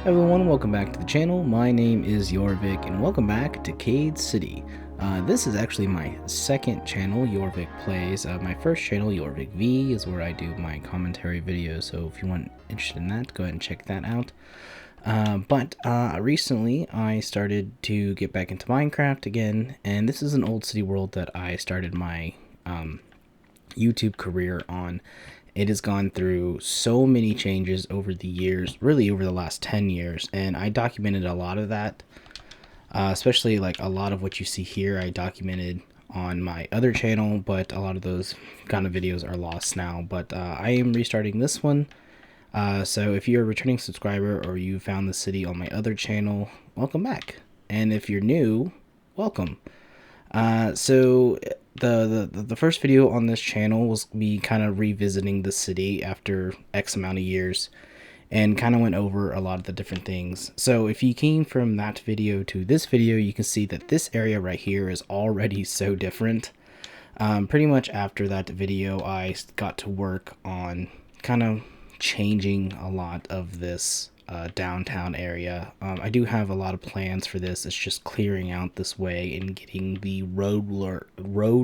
Everyone, welcome back to the channel. My name is Jorvik and welcome back to Cade City. This is actually my second channel, JorvikVplays. My first channel, JorvikV, is where I do my commentary videos, so if you want interested in that, go ahead and check that out. But recently I started to get back into Minecraft again, and this is an old city world that I started my YouTube career on. It has gone through so many changes over the years, really over the last 10 years, and I documented a lot of that, especially like a lot of what you see here I documented on my other channel, but a lot of those kind of videos are lost now. But I am restarting this one, so if you're a returning subscriber or you found the city on my other channel, welcome back, and if you're new, welcome. So the first video on this channel was me kind of revisiting the city after X amount of years and kind of went over a lot of the different things. So if you came from that video to this video, you can see that this area right here is already so different. Pretty much after that video, I got to work on kind of changing a lot of this downtown area. I do have a lot of plans for this. It's just clearing out this way and getting the road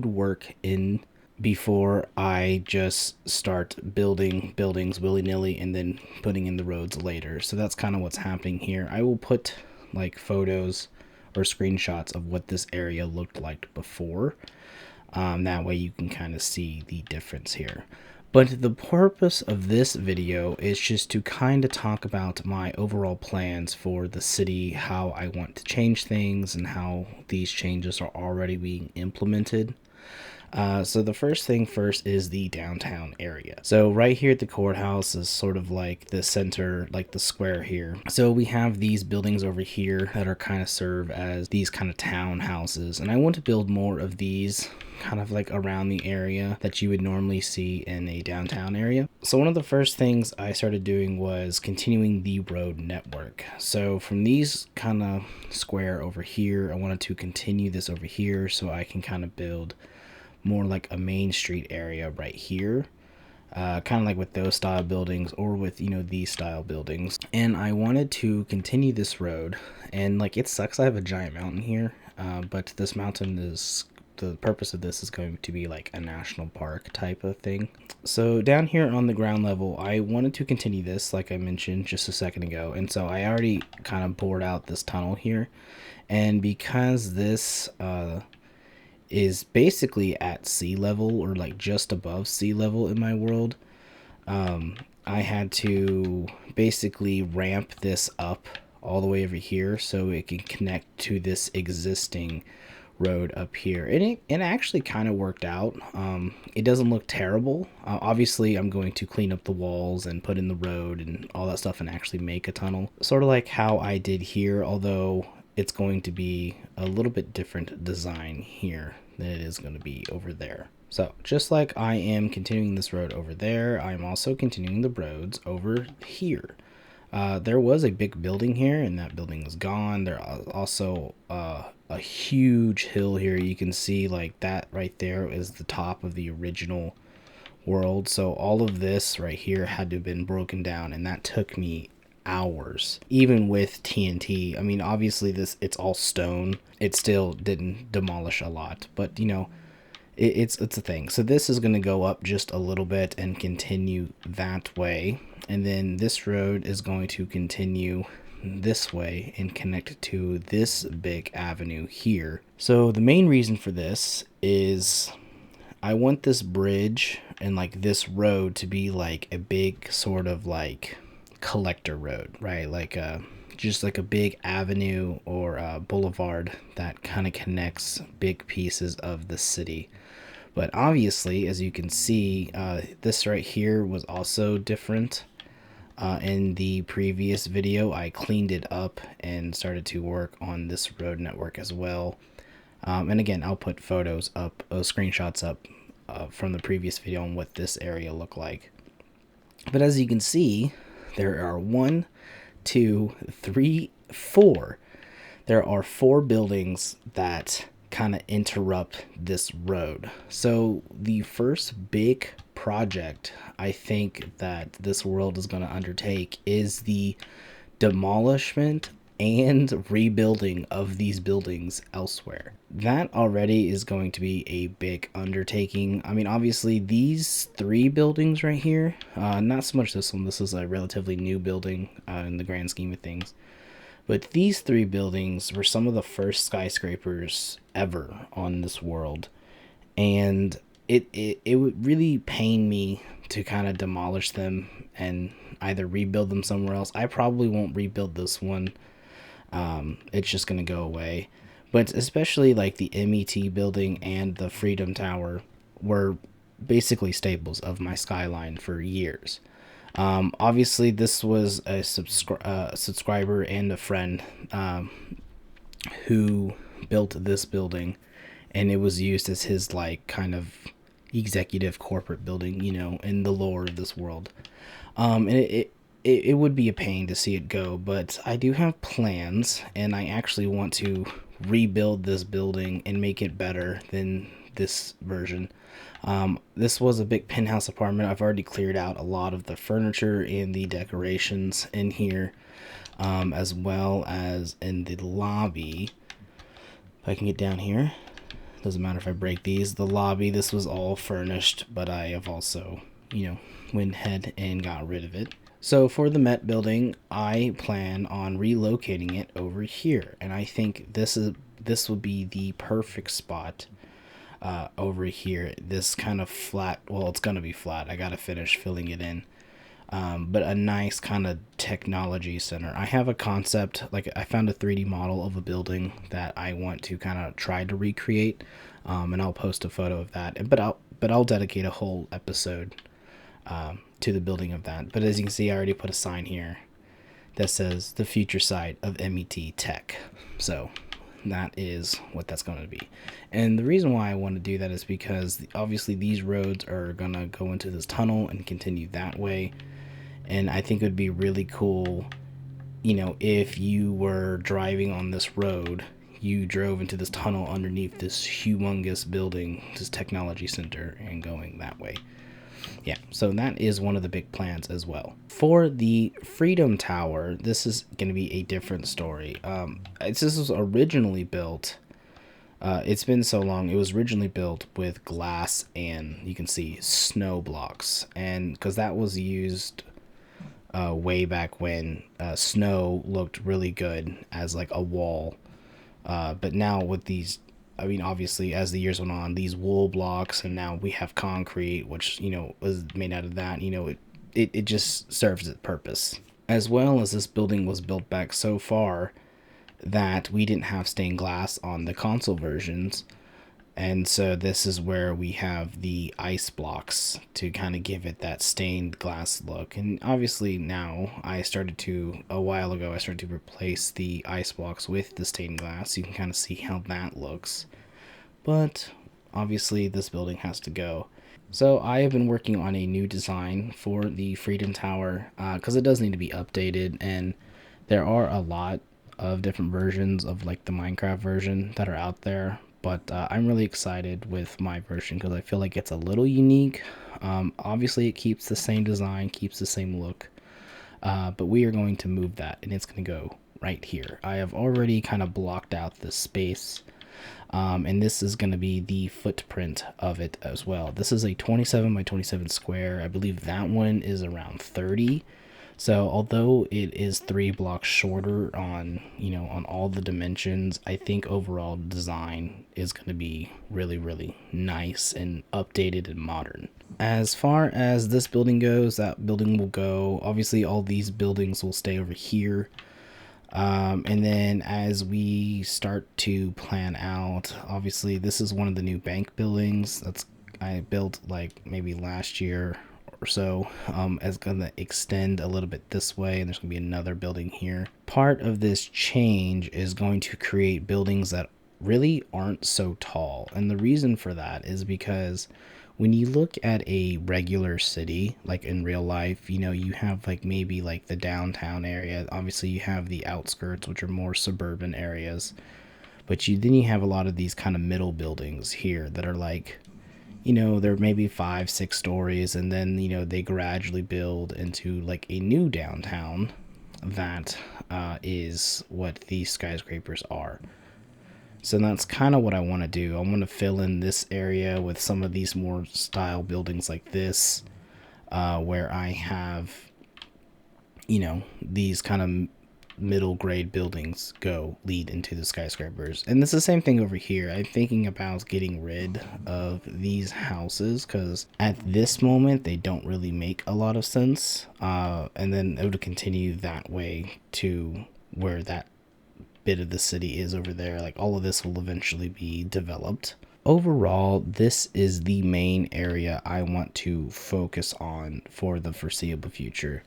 work in before I just start building buildings willy-nilly and then putting in the roads later. So that's kind of what's happening here. I will put like photos or screenshots of what this area looked like before. That way you can kind of see the difference here. But the purpose of this video is just to kind of talk about my overall plans for the city, how I want to change things, and how these changes are already being implemented. So the first thing first is the downtown area. So right here at the courthouse is sort of like the center, like the square here. So we have these buildings over here that are kind of serve as these kind of townhouses, and I want to build more of these kind of like around the area that you would normally see in a downtown area. So one of the first things I started doing was continuing the road network. So from these kind of square over here, I wanted to continue this over here so I can kind of build more like a main street area right here, kind of like with those style buildings or with, you know, these style buildings. And I wanted to continue this road, and like it sucks I have a giant mountain here, but this mountain is, the purpose of this is going to be like a national park type of thing. So down here on the ground level, I wanted to continue this like I mentioned just a second ago, and so I already kind of bored out this tunnel here, and because this is basically at sea level or like just above sea level in my world, I had to basically ramp this up all the way over here so it can connect to this existing road up here, and it actually kind of worked out. It doesn't look terrible. Obviously I'm going to clean up the walls and put in the road and all that stuff and actually make a tunnel, sort of like how I did here, although it's going to be a little bit different design here than it is going to be over there. So just like I am continuing this road over there, I'm also continuing the roads over here. There was a big building here, and that building is gone. There also a huge hill here. You can see like that right there is the top of the original world. So all of this right here had to have been broken down, and that took me hours, even with TNT. I mean, obviously it's all stone. It still didn't demolish a lot, but you know, it's a thing. So this is going to go up just a little bit and continue that way, and then this road is going to continue this way and connect to this big avenue here. So the main reason for this is I want this bridge and like this road to be like a big sort of like collector road, right? Like just like a big avenue or a boulevard that kind of connects big pieces of the city. But obviously, as you can see, this right here was also different. In the previous video, I cleaned it up and started to work on this road network as well. And again, I'll put photos up, screenshots up from the previous video on what this area looked like. But as you can see, there are 1, 2, 3, 4. There are 4 buildings that kind of interrupt this road. So the first big project I think that this world is going to undertake is the demolishment and rebuilding of these buildings elsewhere. That already is going to be a big undertaking. I mean, obviously, these three buildings right here, not so much this one, this is a relatively new building in the grand scheme of things. But these three buildings were some of the first skyscrapers ever on this world. And it would really pain me to kind of demolish them and either rebuild them somewhere else. I probably won't rebuild this one. It's just going to go away. But especially like the MET building and the Freedom Tower were basically staples of my skyline for years. Obviously, this was a subscriber and a friend who built this building, and it was used as his like kind of executive corporate building, you know, in the lore of this world. And it would be a pain to see it go, but I do have plans, and I actually want to rebuild this building and make it better than this version. This was a big penthouse apartment. I've already cleared out a lot of the furniture and the decorations in here, as well as in the lobby. If I can get down here, doesn't matter if I break these. The lobby, this was all furnished, but I have also, you know, went ahead and got rid of it. So for the Met building, I plan on relocating it over here, and I think this will be the perfect spot. Over here, this kind of flat, well, it's gonna be flat, I gotta finish filling it in, but a nice kind of technology center. I have a concept, like I found a 3D model of a building that I want to kind of try to recreate, and I'll post a photo of that, but I'll dedicate a whole episode to the building of that. But as you can see, I already put a sign here that says the future site of MET Tech, so that is what that's going to be. And the reason why I want to do that is because obviously these roads are going to go into this tunnel and continue that way, and I think it would be really cool, you know, if you were driving on this road, you drove into this tunnel underneath this humongous building, this technology center, and going that way. Yeah, so that is one of the big plans as well. For the Freedom Tower, this is going to be a different story. This was originally built, it's been so long, it was originally built with glass and, you can see, snow blocks. And because that was used way back when snow looked really good as like a wall. But now with these, I mean, obviously, as the years went on, these wool blocks, and now we have concrete, which, you know, was made out of that, you know, it just serves its purpose. As well as this building was built back so far that we didn't have stained glass on the console versions, and so this is where we have the ice blocks to kind of give it that stained glass look. And obviously now a while ago I started to replace the ice blocks with the stained glass. You can kind of see how that looks, but obviously this building has to go. So I have been working on a new design for the Freedom Tower, because it does need to be updated, and there are a lot of different versions of like the Minecraft version that are out there. But I'm really excited with my version because I feel like it's a little unique. Obviously, it keeps the same design, keeps the same look. But we are going to move that, and it's going to go right here. I have already kind of blocked out this space. And this is going to be the footprint of it as well. This is a 27 by 27 square. I believe that one is around 30. So although it is 3 blocks shorter on, you know, on all the dimensions, I think overall design is going to be really, really nice and updated and modern. As far as this building goes, that building will go. Obviously, all these buildings will stay over here. And then as we start to plan out, obviously this is one of the new bank buildings that's I built like maybe last year or so. It's gonna extend a little bit this way, and there's gonna be another building here. Part of this change is going to create buildings that really aren't so tall, and the reason for that is because when you look at a regular city, like in real life, you know, you have like maybe like the downtown area. Obviously you have the outskirts, which are more suburban areas, but then you have a lot of these kind of middle buildings here that are like, you know, they're maybe 5-6 stories, and then, you know, they gradually build into like a new downtown, that is what these skyscrapers are. So that's kind of what I want to do. I want to fill in this area with some of these more style buildings like this, where I have, you know, these kind of middle grade buildings lead into the skyscrapers. And it's the same thing over here. I'm thinking about getting rid of these houses because at this moment they don't really make a lot of sense, and then it would continue that way to where that bit of the city is over there. Like all of this will eventually be developed. Overall, this is the main area I want to focus on for the foreseeable future,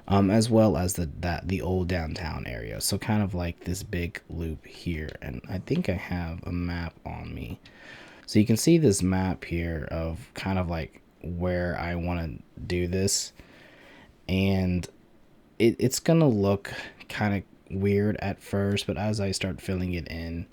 as well as the old downtown area. So kind of like this big loop here. And I think I have a map on me. So you can see this map here of kind of like where I want to do this. And it's going to look kind of weird at first, but as I start filling it in,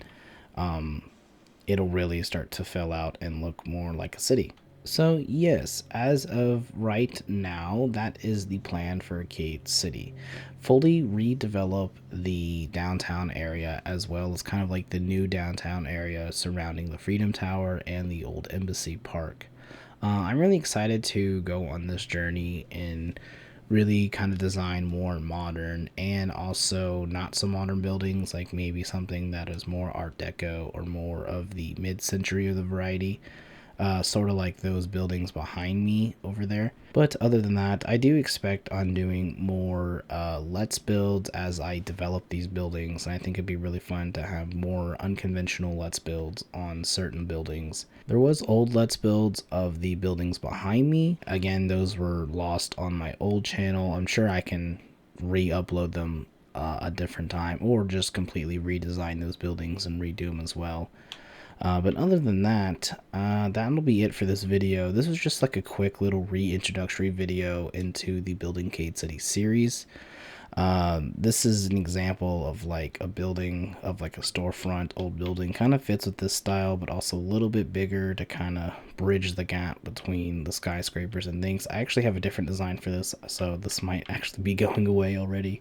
it'll really start to fill out and look more like a city. So yes, as of right now, that is the plan for Cade City. Fully redevelop the downtown area as well as kind of like the new downtown area surrounding the Freedom Tower and the old Embassy Park. I'm really excited to go on this journey and really kind of design more modern and also not so modern buildings, like maybe something that is more Art Deco or more of the mid-century of the variety. Sort of like those buildings behind me over there. But other than that, I do expect on doing more Let's Builds as I develop these buildings. And I think it'd be really fun to have more unconventional Let's Builds on certain buildings. There was old Let's Builds of the buildings behind me. Again, those were lost on my old channel. I'm sure I can re-upload them a different time or just completely redesign those buildings and redo them as well. But other than that, that'll be it for this video. This was just like a quick little reintroductory video into the Building Cade City series. This is an example of like a building of like a storefront old building. Kind of fits with this style, but also a little bit bigger to kind of bridge the gap between the skyscrapers and things. I actually have a different design for this, so this might actually be going away already.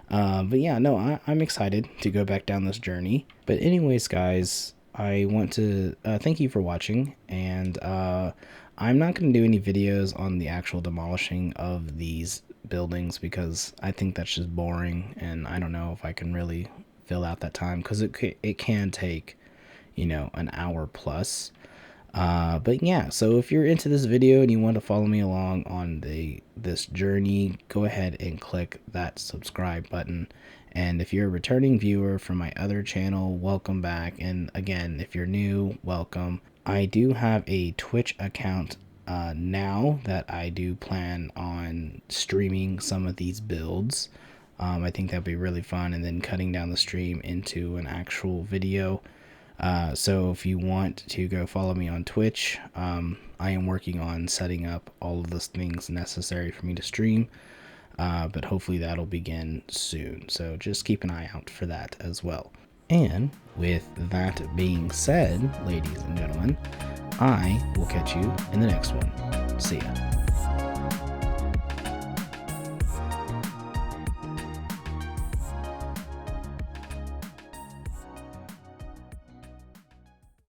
But yeah, no, I'm excited to go back down this journey. But anyways, guys, I want to thank you for watching, and I'm not going to do any videos on the actual demolishing of these buildings because I think that's just boring, and I don't know if I can really fill out that time because it can take, you know, an hour plus. But yeah, so if you're into this video and you want to follow me along on this journey, go ahead and click that subscribe button. And if you're a returning viewer from my other channel, welcome back. And again, if you're new, welcome. I do have a Twitch account now that I do plan on streaming some of these builds. I think that'd be really fun, and then cutting down the stream into an actual video. So if you want to go follow me on Twitch, I am working on setting up all of those things necessary for me to stream. But hopefully that'll begin soon. So just keep an eye out for that as well. And with that being said, ladies and gentlemen, I will catch you in the next one. See ya.